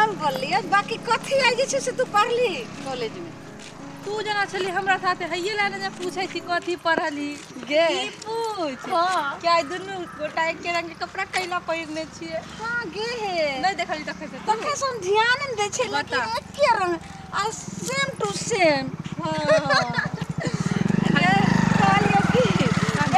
हम बोलिए बाकी कथी आई जे से तू पढ़ली कॉलेज में तू जना छली हमरा साथे हइये लाने जा पूछै थी कथी पढ़ली गे की पूछ हां क्या दुनु गोटा एक के रंग के कपड़ा कैला पहिरने छिए हां गे हे नहीं देखली तखे से तखे हम ध्यान नहीं दै छै लेकिन एक के रंग आ सेम टू सेम हां कहलियो की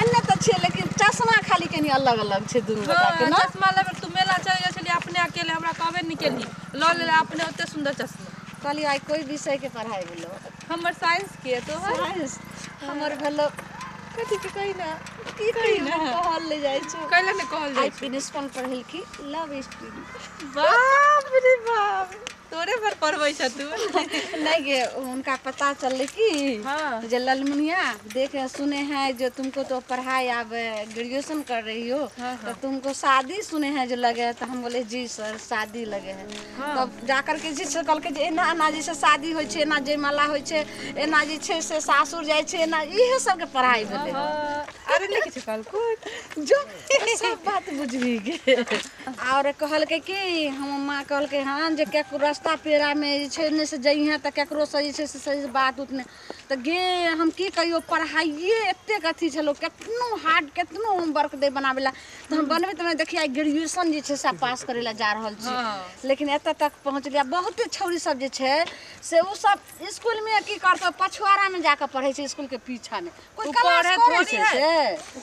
एने त छै लेकिन चश्मा खाली कनी अलग अलग छै दुनु गोटा के ना चश्मा लेबे तू मेला चल गेल छली अपने अकेले हमरा कहबे नहीं केली ल ले अपने ओते सुंदर चश्मा कहलियो आई कोई विषय के पढ़ाई भेलो हमर साइंस के तो साइंस हमर भेलो कथी के कहिना की कहिना कहल ले जाय छै कैला ने कहल जाय आई प्रिंसिपल पढ़ल की लव स्टोरी बाप रे बाप तोरे पर पढ़बै छ तू नहीं गे उनका पता चल कि हाँ। जे ललमुनिया देखे सुने हैं जो तुमको तो पढ़ाई अब ग्रेजुएशन कर रही हो हाँ, तो तुमको शादी सुने हैं जो लगे तो हम बोले जी सर शादी लगे हैं हाँ। तब जाकर के जी से कल के एना एना जी से शादी होय छै एना जयमाला होय छै एना जी छै से सासुर जाय छै एना इहे सब के पढ़ाई भेले अरे लिखै छै कल को जो सब बात बुझी गे और कहल के कि हम मां कहल के हां जे के रास्ता पेड़ा में जे छै ने से जइहे त केकरो से जे छै से सही बात उतने त गे हम की कहियो पढ़ाइए एते कथी छलो केतनो हार्ड केतनो होमवर्क दे बनावेला त हम बनबे त देखिए ग्रेजुएशन जे छै से पास करेला जा रहल छी लेकिन एत तक पहुंच गया बहुत छौरी सब जे छै से उ सब स्कूल में की करतो पछुआरा में जाकर पढ़े छै स्कूल के पीछा में कोई क्लास करे छै से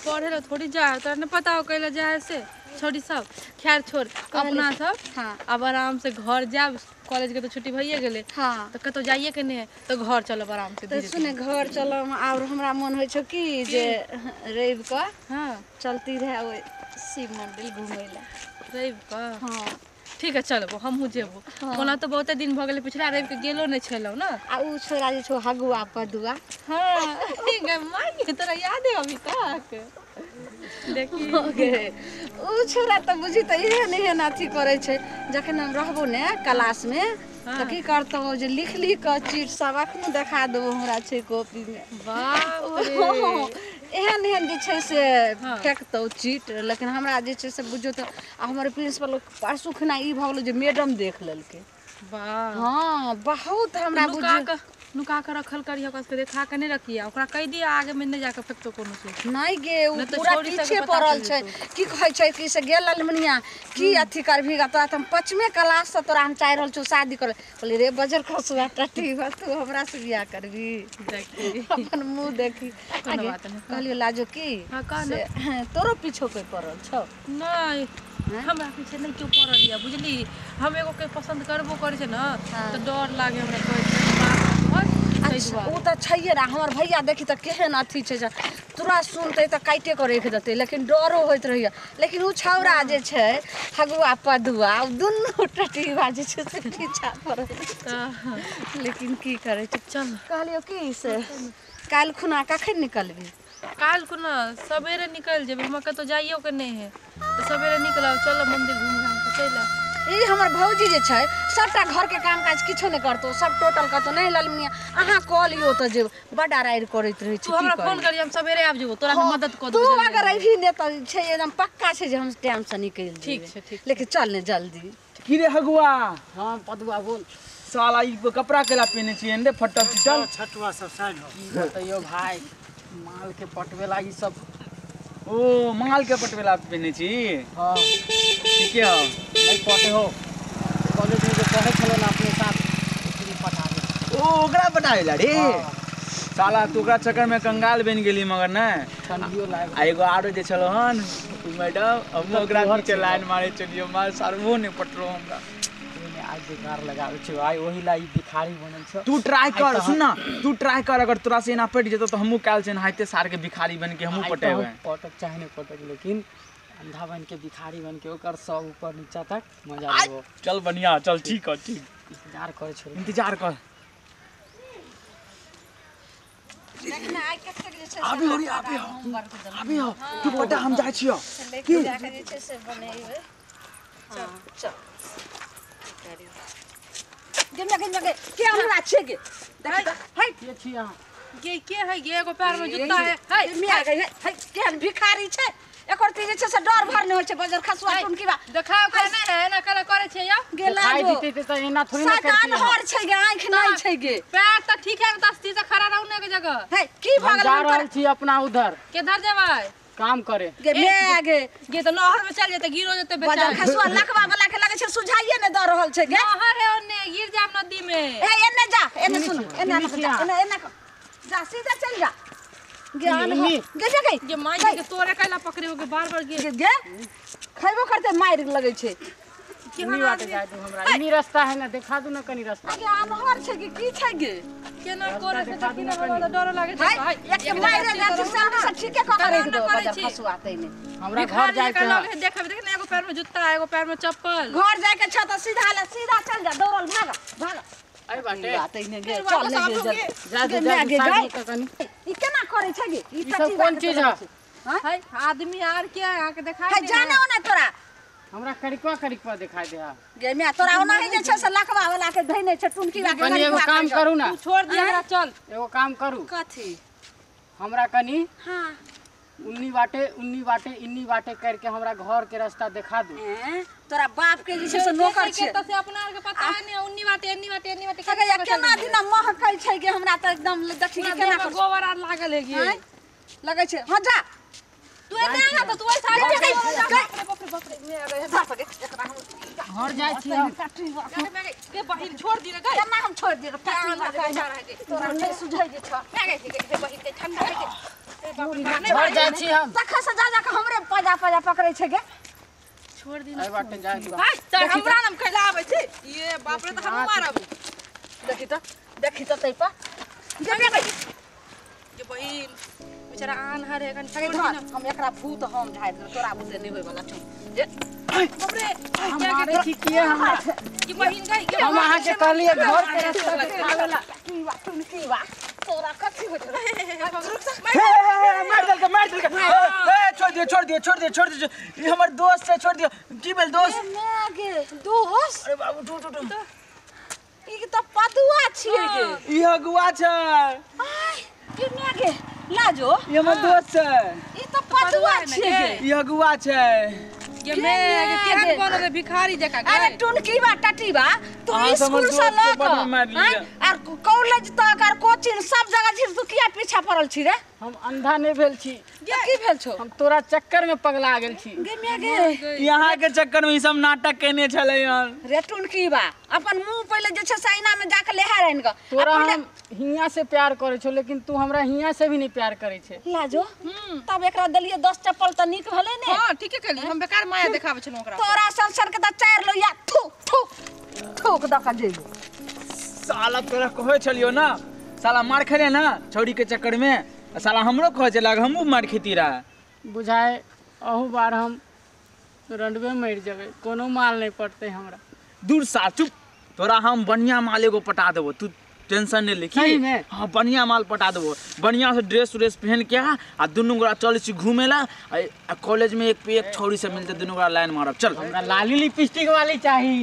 पढ़े ला थोड़ी जा तोरा ने पता हो कैला जाए से छोड़ी सब खैर छोड़ अपना सब हां अब आराम से घर जाब कॉलेज के तो छुट्टी भइए गेले हां तो कतो जाइए के ने तो घर चलो आराम से तो सुने घर चलो और हमरा मन होय छ कि जे रवि का हां चलती रहे ओय शिव मंदिर घूमे ला रवि का हां ठीक है चलबो हमहू जेबो कोना तो बहुते दिन भ गेले पिछला रवि के गेलो नै छेलौ ना आ उ छोरा जे छो हगुआ पदुआ हां ठीक है माई तोरा याद है अभी तक देखी उ छोरा त बुझी त एहन एहन अथी करे छै जखन हम रहबो ने क्लास में त की करतो जे लिख लिख के चीट सब अखनो देखा देबो हमरा छै कॉपी में बाप रे एहन एहन जे छै से फेंकतो चीट लेकिन हमरा जे छै से बुझो त हमर प्रिंसिपल परसु खना ई भ गेलो जे मैडम देख लेलके वाह हां बहुत हमरा बुझो नुका के रखल करियो कस के देखा के नहीं रखिया ओकरा कह दिया आगे में नहीं जाके फेंकतो कोनो से नहीं गे उ पूरा पीछे पड़ल छै की कहै छै कि से गेल ललमनिया की अथी करबीगा तोरा हम 5वें क्लास से तोरा हम चाह रहल छु शादी करे बोले रे बजर खसुआ टटी हो तू हमरा से बियाह करबी देखी अपन मुंह देखी कोनो बात नहीं कहलियो लाजो की हां कहन तोरो पीछे कोई पड़ल छौ नहीं हमरा पीछे नहीं क्यों पड़ल या बुझली हम एगो के पसंद करबो करे छै ना तो डर लागे हमरा कहै छै अच्छा उ त छैये रा हमर भैया देखी त केहन अथी छै तुरा सुनते त काटे के रख देते लेकिन डरो होइत रहिया लेकिन उ छौरा जे छै हगुआ पदुआ दुनु टटीवा जे छै से पीछा पड़े लेकिन की करे छै चल कहलियो की से काल खुना कखन निकलबी काल खुना सवेरे निकल जेबे हम कतो जाइयो के नहीं है तो सवेरे निकलब चलो मंदिर घूम घाम के चला ई हमर भौजी जे छै सबटा घर के काम काज किछो नै करतो सब टोटल करतो नहीं ललमिया अहाँ कह लियो त जे बड़ा राइर करैत रहै छै तू हमरा फोन करी हम सवेरे आब जेबो तोरा मदद क देबो तू अगर अभी ने त छै एकदम पक्का छै जे हम टाइम से निकल जेबे ठीक छै ठीक लेकिन चल ने जल्दी की रे हगुआ हां पदुआ बोल साला ई कपड़ा केला पहने छी एंडे फटल चिटल छटुआ सब साइड हो बताइयो भाई माल के पटवेला ई सब ओ माल के पटवेला पहने छी हां ठीक है नहीं पटे हो कॉलेज में जो पढ़े चलो ना अपने साथ उसी पटा दे ओ ओकरा पटावेला रे साला तू ओकरा चक्कर में कंगाल बन गेली मगर ना ठंडियो लाग आ एगो आरो जे छलो हन मैडम हम ओकरा के लाइन मारे चलियो मार सरवो ने पटरो हमरा आज बेकार लगावे छै आई ओही ला ई भिखारी बनल छ तू ट्राई कर सुन ना तू ट्राई कर अगर तोरा से ना पट जेतो तो हमहू काल से हाइते सार के भिखारी बन के हमहू पटेबे पटक चाहे नहीं पटक लेकिन अंधा बन के भिखारी बन के ओकर सब ऊपर नीचा तक मजा लेबो चल बढ़िया चल ठीक है ठीक इंतजार करे छै इंतजार कर देखना आइ कते जे छै अभी हो अभी हो तू पटा हम जाय छियो की जाके जे छै से बनेबै हां चल गे के हमरा छै गे देख है के छी अहाँ के है गे एगो पैर में जूता है है मिया गई है केहन भिखारी छै एकर ती जे छै से डर भर नै होय छै बजर खसुआ टुन की बा देखाओ के नहीं है ना कला करे छै या गेला खाई जो देते तो एना थोड़ी ना सकान करती हर छै गे आँख नहीं छै गे पैर त ठीक है त अस्ती से खड़ा रहू ने के जगह है की हम भगल जा हम रहल छी अपना उधर केधर जेबै काम करे गे मैं गे गे त नहर में चल जेते गिरो जेते बजा बेचारा खसुआ लकवा वाला के लगे छै सुझाइए ने द रहल छै गे नहर है ओने गिर जाम नदी में ए एने जा एने सुन एने जा एने एने जा सीधा चल जा गे आन गे गे जे माई के तोरे कैला पकड़े हो के बार-बार गे गे खैबो करते मार लगे छै इन्हीं बाटे जाए तू हमरा इन्हीं रास्ता है ना दिखा दू ना कनी रास्ता गे आनहर छै कि की छै गे केना करे से देखी ना वाला डर लागे छै हाय एक मारे गाछ सामने से ठीके क करे दो बजा खसुआ तैने हमरा घर जाए के है देखब देख ना एगो पैर में जूता एगो पैर में चप्पल घर जाए के छ त सीधा चल जा दौड़ल भाग आई बाटे तैने गे चल ले जा गे दे मैं गे जा गई कनी ई केना करे छै गे ई सब कौन चीज है है आदमी आर के आके दिखाई है दे जाने ओने तोरा हमरा करिकवा दिखाई दे हा गे मैं तोरा ओना ही जे छै से लकवा वाला के धइने छै टुनकी वाला कनी एगो काम करू ना छोड़ दिया हमरा चल एगो काम करू कथी हमरा कनी हां उन्नी बाटे इन्नी बाटे करके हमरा घर के रास्ता दिखा दू तोरा बाप के जे छै से नौकर छै त से अपना के पता नहीं उन्नी बाटे सगे या केना दिन महकै छै गे हमरा त एकदम देखि के केना कर गोबर आर लागल है गे लगे छै हां जा तू एने आ त तू ऐसा बाप रे मैं अबे बाप गे एकरा हम घर जाए छी हम के बहिन छोड़ दी रे गे केना हम छोड़ दिए तोरा नहीं सुझाइ जे छ मैं के बहिन के ठंडा है के घर जाए छी हम तखा से जा के हमरे पजा पकड़ै छै गे छोड़ दी आई बाटे जाए दू भाई चल हमरा नाम कैला आबै छै ये बाप रे त हम मारब देखि त तै पा गे जे बहिन बेचारा आन हर है कन सगे धर हम एकरा भूत हम झाड़ दे तोरा बुते नहीं होय वाला छ जे बाप रे हमारे ठीक किए हमरा कि बहिन गई के हम अहाँ के कहलिए घर के रास्ता दिखावेला की बा तोरा कथी होत मार दल के ए छोड़ दियो ये हमर दोस्त है छोड़ दियो की भेल दोस्त मैं गे दोस्त अरे बाबू टू ई त पदुआ छियै गे ई हगुआ छै आय कि मैं गे लाजो ये हमर दोस्त है ई त पदुआ छियै गे ई हगुआ छै ये मैं केहन कोनो रे भिखारी जका अरे गए टुनकी बा टटी बा तू अहाँ स्कूल समझ से दोस्त के लक बड़ मार लिया। और कॉलेज तक और कोचिंग सब जगह छी तू किया पीछा पड़ल छी रे हम अंधा नहीं भेल छी की भेल छौ हम तोरा चक्कर में पगला गेल छी गे मैं गे यहाँ के चक्कर में ई सब नाटक केने छले यार रे टुनकी बा अपन मुंह पहले जे छै साइना में जाके लेहा रहन ग तोरा हम हियां से प्यार करे छो लेकिन तू हमरा हियां से भी नहीं प्यार करे छे लाजो तब एकरा दलिए 10 चप्पल त निक भले ने हां ठीके कहली हम बेकार माया देखाबै छन ओकरा तोरा संसार के त चार लोया थूक दका जेबो साला तोरा कहे छलियो ना साला मार खेले ना छौरी के चक्कर में साला हमरो कहे छला हमहू मार खेती रहा बुझाए अहू बार हम रंडवे मर जबे कोनो माल नहीं पड़ते हमरा दूर सा चुप तोरा हम बढ़िया माल एगो पटा देबो तू टेंशन नहीं ले सही में? हाँ बढ़िया माल पटा देबो बढ़िया से ड्रेस उरेस पहन के आ दुनू गोरा चल छी घूमे ला कॉलेज में एक पे एक छौरी से मिलते दुनू गोरा लाइन मारब चल हमरा लाली लिपस्टिक वाली चाहिए